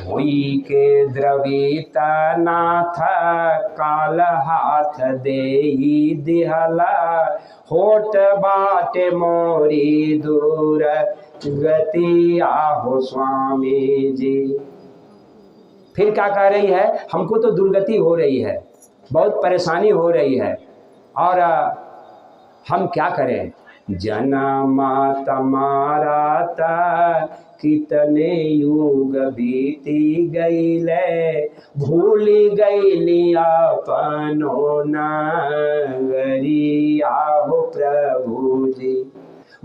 होई के द्रविता नाथ काल हाथ देई दिहला होठ बाटे मोरी दूर गति आहो स्वामी जी। फिर क्या कह रही है, हमको तो दुर्गति हो रही है, बहुत परेशानी हो रही है और हम क्या करें। जन्मा तमारा ता कितने युग बीती गईले भूल गईली अपनो नगरिया हो प्रभु जी।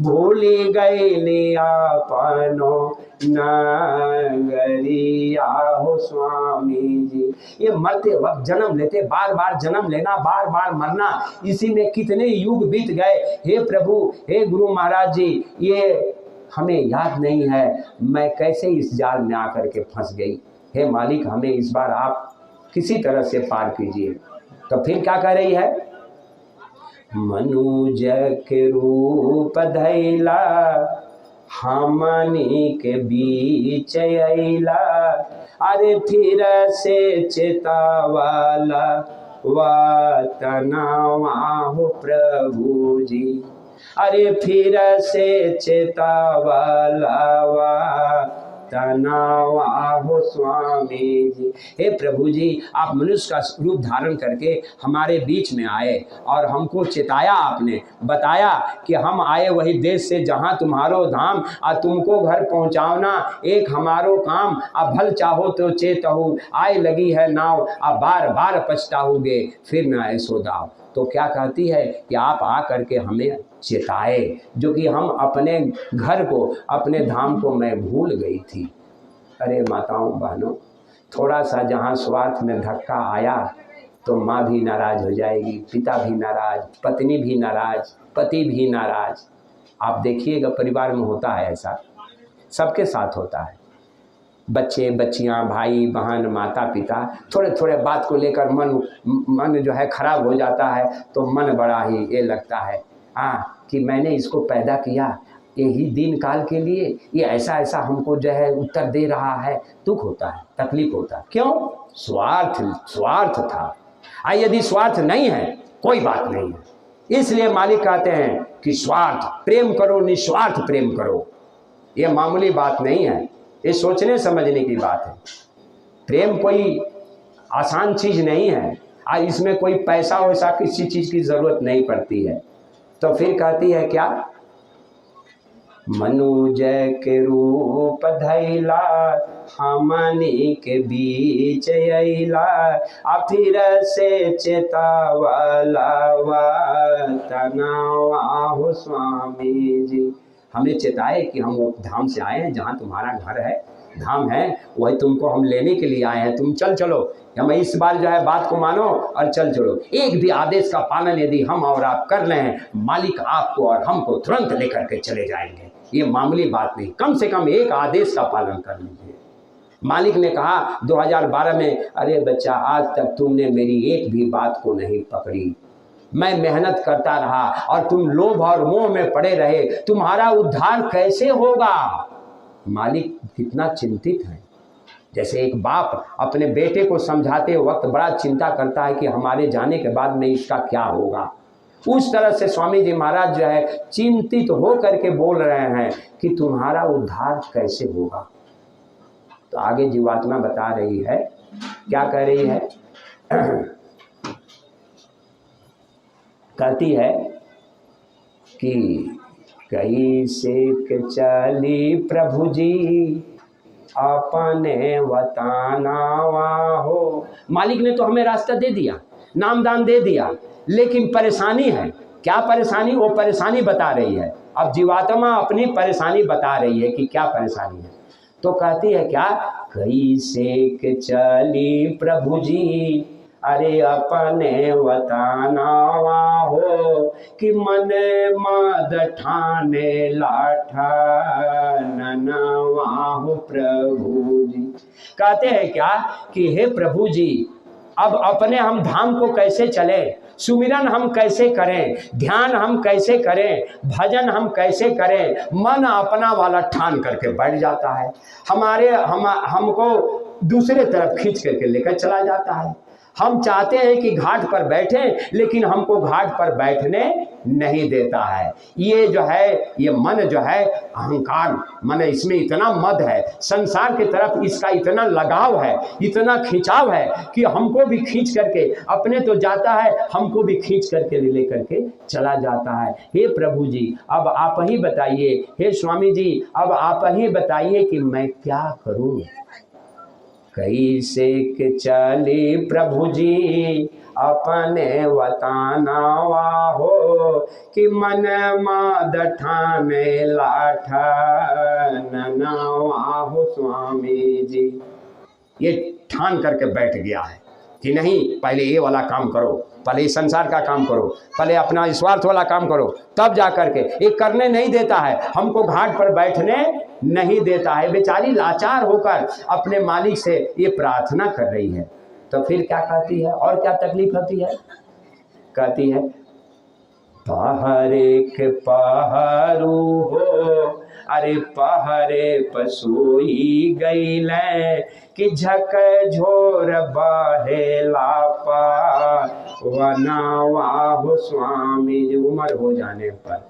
भूल गईली अपनो नगरिया हो स्वामी जी। ये मरते वक्त जन्म लेते, बार बार जन्म लेना, बार बार मरना, इसी में कितने युग बीत गए। हे प्रभु, हे गुरु महाराज जी, ये हमें याद नहीं है, मैं कैसे इस जाल में आकर के फंस गई। हे मालिक, हमें इस बार आप किसी तरह से पार कीजिए। तो फिर क्या कह रही है, मनुज के रूप धैला हमनी के बीच अइला अरे फिर से चेतावाला वतनवा हो प्रभु जी। अरे फिर से चेतावाला वतनवा हो स्वामी जी। हे प्रभु जी, आप मनुष्य का रूप धारण करके हमारे बीच में आए और हमको चेताया, आपने बताया कि हम आए वही देश से जहाँ तुम्हारो धाम, आ तुमको घर पहुँचावना एक हमारो काम। अब भल चाहो तो चेतहु आए लगी है नाव, अब बार बार पछताओगे फिर न ऐसो दाव। तो क्या कहती है कि आप आ करके हमें चेताए, जो कि हम अपने घर को, अपने धाम को मैं भूल गई थी। अरे माताओं बहनों, थोड़ा सा जहाँ स्वार्थ में धक्का आया तो माँ भी नाराज हो जाएगी, पिता भी नाराज, पत्नी भी नाराज, पति भी नाराज। आप देखिएगा परिवार में होता है ऐसा, सबके साथ होता है। बच्चे बच्चियां, भाई बहन, माता पिता, थोड़े थोड़े बात को लेकर मन जो है खराब हो जाता है। तो मन बड़ा ही ये लगता है कि मैंने इसको पैदा किया यही दिन काल के लिए, ये ऐसा ऐसा हमको जो है उत्तर दे रहा है। दुख होता है, तकलीफ होता है। क्यों? स्वार्थ था। यदि स्वार्थ नहीं है कोई बात नहीं है। इसलिए मालिक कहते हैं कि स्वार्थ प्रेम करो, निस्वार्थ प्रेम करो। ये मामूली बात नहीं है, ये सोचने समझने की बात है। प्रेम कोई आसान चीज नहीं है, इसमें कोई पैसा वैसा किसी चीज की जरूरत नहीं पड़ती है। तो फिर कहती है क्या, मनुज के रूप धैला हमनी के बीच अइला फिर से चेतावाला वतनवा हो स्वामी जी। हमें चेताए कि हम वो धाम से आए हैं जहाँ तुम्हारा घर है, धाम है, वही तुमको हम लेने के लिए आए हैं। तुम चलो, हम इस बार जो है बात को मानो और चल चलो। एक भी आदेश का पालन यदि हम और आप कर रहे हैं, मालिक आपको और हमको तुरंत लेकर के चले जाएंगे। ये मामूली बात नहीं, कम से कम एक आदेश का पालन कर लीजिए। मालिक ने कहा 2012 में, अरे बच्चा, आज तक तुमने मेरी एक भी बात को नहीं पकड़ी। मैं मेहनत करता रहा और तुम लोभ और मोह में पड़े रहे, तुम्हारा उद्धार कैसे होगा? मालिक कितना चिंतित है। जैसे एक बाप अपने बेटे को समझाते वक्त बड़ा चिंता करता है कि हमारे जाने के बाद में इसका क्या होगा, उस तरह से स्वामी जी महाराज जो है चिंतित हो करके बोल रहे हैं कि तुम्हारा उद्धार कैसे होगा। तो आगे जीवात्मा बता रही है, क्या कह रही है, कहती है कि कैसे के चली प्रभु जी अपने वतनवा हो। मालिक ने तो हमें रास्ता दे दिया, नामदान दे दिया, लेकिन परेशानी है। क्या परेशानी? वो परेशानी बता रही है। अब जीवात्मा अपनी परेशानी बता रही है कि क्या परेशानी है। तो कहती है क्या, कैसे के चली प्रभु जी अरे अपने वतनवा हो कि मन मद ठाने लाठा ननवा हो प्रभु जी। कहते हैं क्या कि हे प्रभु जी, अब अपने हम धाम को कैसे चलें, सुमिरन हम कैसे करें, ध्यान हम कैसे करें, भजन हम कैसे करें। मन अपना वाला ठान करके बैठ जाता है, हमको दूसरे तरफ खींच करके लेकर चला जाता है। हम चाहते हैं कि घाट पर बैठें, लेकिन हमको घाट पर बैठने नहीं देता है। ये जो है, ये मन जो है अहंकार मन, इसमें इतना मद है, संसार की तरफ इसका इतना लगाव है, इतना खिंचाव है कि हमको भी खींच करके, अपने तो जाता है, हमको भी खींच करके ले करके चला जाता है। हे प्रभु जी, अब आप ही बताइए, हे स्वामी जी, अब आप ही बताइए कि मैं क्या करूं, कैसे के चले प्रभु जी अपने वतानावा हो, कि मन माद ठाने लाठा ननावा हो स्वामी जी। ये ठान करके बैठ गया है कि नहीं, पहले ये वाला काम करो, पहले संसार का काम करो, पहले अपना स्वार्थ वाला काम करो, तब जा करके। ये करने नहीं देता है, हमको घाट पर बैठने नहीं देता है। बेचारी लाचार होकर अपने मालिक से ये प्रार्थना कर रही है। तो फिर क्या कहती है, और क्या तकलीफ होती है, कहती है पहरे के पहरू हो, अरे पहरे पसोई गईले, कि झक झोर बहेला वनावा हो स्वामी जी। उम्र हो जाने पर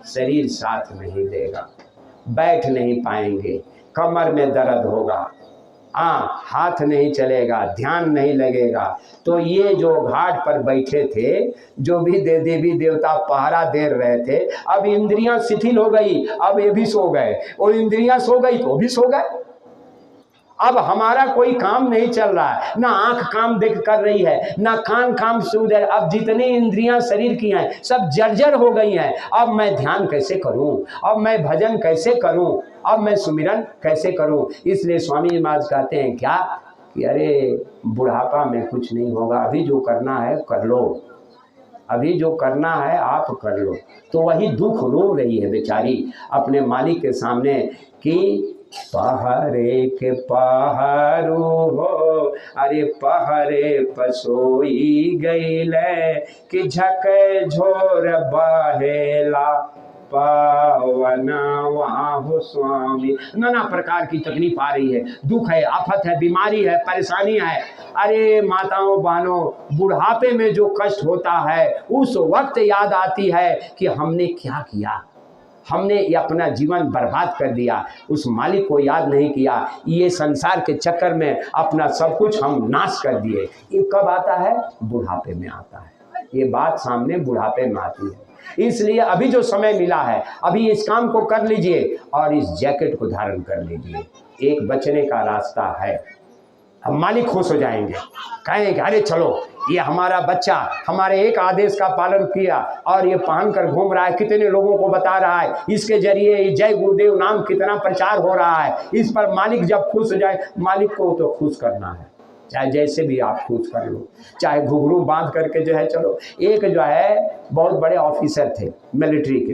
शरीर साथ नहीं देगा, बैठ नहीं पाएंगे, कमर में दर्द होगा, हाथ नहीं चलेगा, ध्यान नहीं लगेगा। तो ये जो घाट पर बैठे थे, जो भी देवी देवता पहरा दे रहे थे, अब इंद्रियां शिथिल हो गई, अब ये भी सो गए, और इंद्रियां सो गई तो भी सो गए। अब हमारा कोई काम नहीं चल रहा है, ना आंख काम देख कर रही है, ना कान काम सुन रहे। अब जितनी इंद्रियां शरीर की हैं सब जर्जर हो गई हैं। अब मैं ध्यान कैसे करूं, अब मैं भजन कैसे करूं, अब मैं सुमिरन कैसे करूं। इसलिए स्वामी जी महाराज कहते हैं क्या कि अरे बुढ़ापा में कुछ नहीं होगा, अभी जो करना है कर लो, अभी जो करना है आप कर लो। तो वही दुख रो रही है बेचारी अपने मालिक के सामने कि पहरे के पहरू हो, अरे पहरे पसोई गईले, कि झक झोर बहेला पावनवा हो स्वामी। नाना प्रकार की तकलीफ आ रही है, दुख है, आफत है, बीमारी है, परेशानी है। अरे माताओं बहनों, बुढ़ापे में जो कष्ट होता है उस वक्त याद आती है कि हमने क्या किया, हमने ये अपना जीवन बर्बाद कर दिया, उस मालिक को याद नहीं किया, ये संसार के चक्कर में अपना सब कुछ हम नाश कर दिए। ये कब आता है, बुढ़ापे में आता है। ये बात सामने बुढ़ापे में आती है। इसलिए अभी जो समय मिला है, अभी इस काम को कर लीजिए और इस जैकेट को धारण कर लीजिए। एक बचने का रास्ता है, हम मालिक खुश हो जाएंगे, कहेंगे अरे चलो ये हमारा बच्चा हमारे एक आदेश का पालन किया और ये पहन कर घूम रहा है, कितने लोगों को बता रहा है, इसके जरिए जय गुरुदेव नाम कितना प्रचार हो रहा है। इस पर मालिक जब खुश हो जाए, मालिक को तो खुश करना है, चाहे जैसे भी आप खुश कर लो, चाहे घुघरू बांध करके जो है चलो। एक जो है बहुत बड़े ऑफिसर थे मिलिट्री के,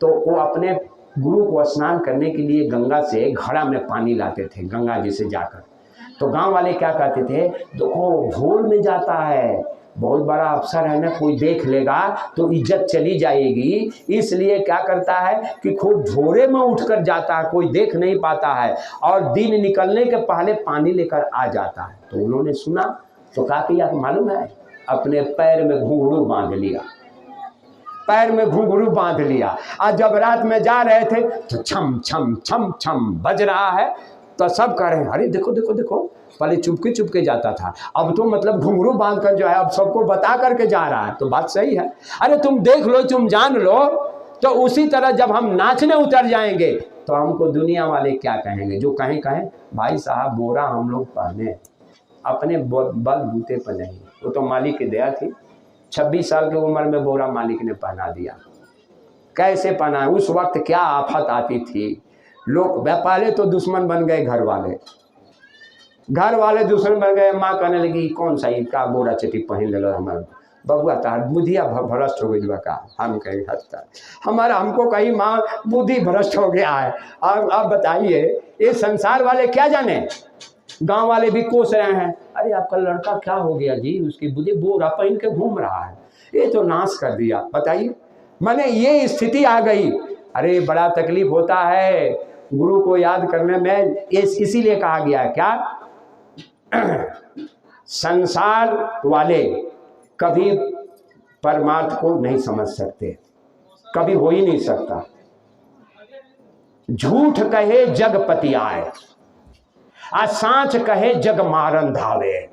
तो वो अपने गुरु को स्नान करने के लिए गंगा से घड़ा में पानी लाते थे, गंगा जी से जाकर। तो गांव वाले क्या कहते थे, देखो भोर में जाता है, बहुत बड़ा अफसर है ना, कोई देख लेगा तो इज्जत चली जाएगी, इसलिए क्या करता है कि खूब भोरे में उठकर जाता है, कोई देख नहीं पाता है, और दिन निकलने के पहले पानी लेकर आ जाता है। तो उन्होंने सुना तो क्या किया मालूम है, अपने पैर में घुंघरू बांध लिया, पैर में घुंघरू बांध लिया। आज जब रात में जा रहे थे तो छम छम छम छम बज रहा है, तो सब कह रहे हैं अरे देखो देखो देखो, पहले चुपके चुपके जाता था, अब तो मतलब घुंघरू बांध कर जो है अब सबको बता करके जा रहा है। तो बात सही है, अरे तुम देख लो, तुम जान लो। तो उसी तरह जब हम नाचने उतर जाएंगे तो हमको दुनिया वाले क्या कहेंगे, जो कहें कहें भाई साहब बोरा हम लोग पहने, अपने बल बूते पर नहीं। वो तो मालिक की दया थी, 26 साल की उम्र में बोरा मालिक ने पहना दिया। कैसे पहना, उस वक्त क्या आफत आती थी, लोग पहले तो दुश्मन बन गए, घर वाले दुश्मन बन गए। माँ कहने लगी कौन सा इनका बोरा चटी पहन ले लो, हमारा बबुआ तार बुद्धिया भ्रष्ट हो गई का। हम कहीं हंसता हमारा, हमको कहीं माँ बुद्धि भ्रष्ट हो गया है। अब बताइए ये संसार वाले क्या जाने, गांव वाले भी कोस रहे हैं, अरे आपका लड़का क्या हो गया जी, उसकी बुद्धि बोरा पहन के घूम रहा है, ये तो नाश कर दिया। बताइए, मैंने ये स्थिति आ गई। अरे बड़ा तकलीफ होता है गुरु को याद करने में। इसीलिए कहा गया है क्या, संसार वाले कभी परमार्थ को नहीं समझ सकते, कभी हो ही नहीं सकता। झूठ कहे जगपति आए, आज सांच कहे जग मारन धावे।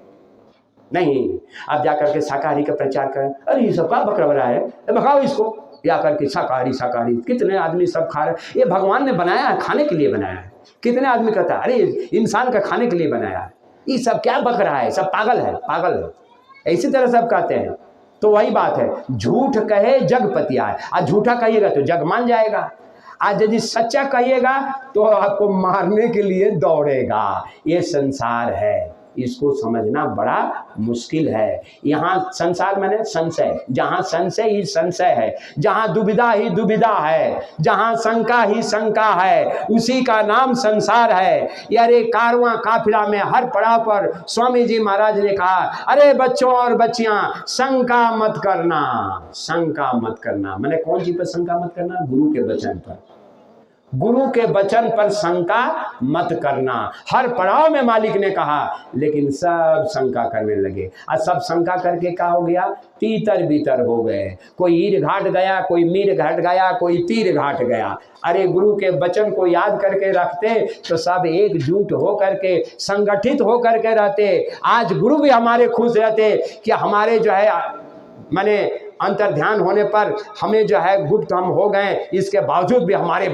नहीं, अब जाकर के शाकाहारी का प्रचार करें, अरे ये सब का बकरवरा है, भगाओ इसको, या करके शाकाहारी शाकाहारी। कितने आदमी सब खा रहे, ये भगवान ने बनाया है, खाने के लिए बनाया है। कितने आदमी कहता है अरे इंसान का खाने के लिए बनाया है, ये सब क्या बक रहा है, सब पागल है, पागल है, इसी तरह सब कहते हैं। तो वही बात है, झूठ कहे जगपति आए। आज झूठा कहिएगा तो जग मान जाएगा, आज यदि सच्चा कहिएगा तो आपको मारने के लिए दौड़ेगा। ये संसार है, इसको समझना बड़ा मुश्किल है। यहाँ संसार माने संशय, जहाँ संशय ही संशय है, जहाँ दुविधा ही दुविधा है, जहाँ शंका ही शंका है, उसी का नाम संसार है। यारे कारवां काफिला में हर पड़ाव पर स्वामी जी महाराज ने कहा, अरे बच्चों और बच्चियां शंका मत करना, शंका मत करना। मैंने कौन सी पर शंका मत करना? गुरु के वचन पर, गुरु के वचन पर शंका मत करना। हर पड़ाव में मालिक ने कहा, लेकिन सब शंका करने लगे। आज सब शंका करके क्या हो गया? तीतर बीतर हो गए। कोई ईर घाट गया, कोई मीर घाट गया, कोई तीर घाट गया। अरे गुरु के वचन को याद करके रखते तो सब एकजुट हो करके संगठित हो करके रहते। आज गुरु भी हमारे खुश रहते कि हमारे जो है माने अंतर ध्यान होने पर हमें जो है गुप्त हम हो गए, इसके बावजूद भी हमारे